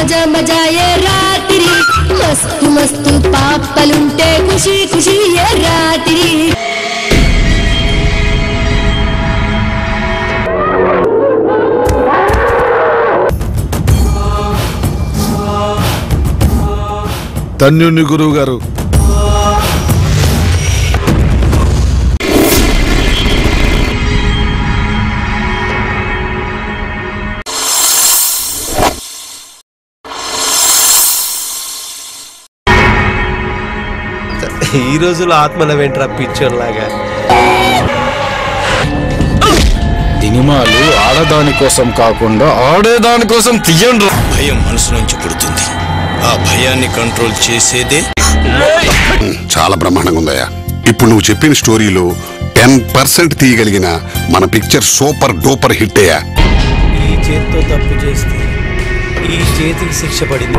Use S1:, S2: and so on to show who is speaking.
S1: మజా మజా ఏ రాత్రి మస్తు మస్తు పాపలుంటే ఖుషి ఖుషి ఏ రాత్రి
S2: ధన్యుని గురువు గారు.
S3: ఈ రోజులో ఆత్మల వెంట్రా పిచ్చోన్లాగా.
S4: సినిమాలు ఆడదాని కోసం కాకుండా ఆడేదాని కోసం తీయండి.
S5: భయం మనసు నుంచి పుడుతుంది, ఆ భయాన్ని కంట్రోల్ చేసేదే.
S6: చాలా బ్రహ్మాండంగా ఉందయ్యా. ఇప్పుడు నువ్వు చెప్పిన స్టోరీలో 10% తీయగలిగిన మన పిక్చర్ సూపర్ డూపర్ హిట్ అయ్యా.
S3: ఈ చేతితో తప్పు చేస్తే ఈ చేతికి శిక్ష పడింది.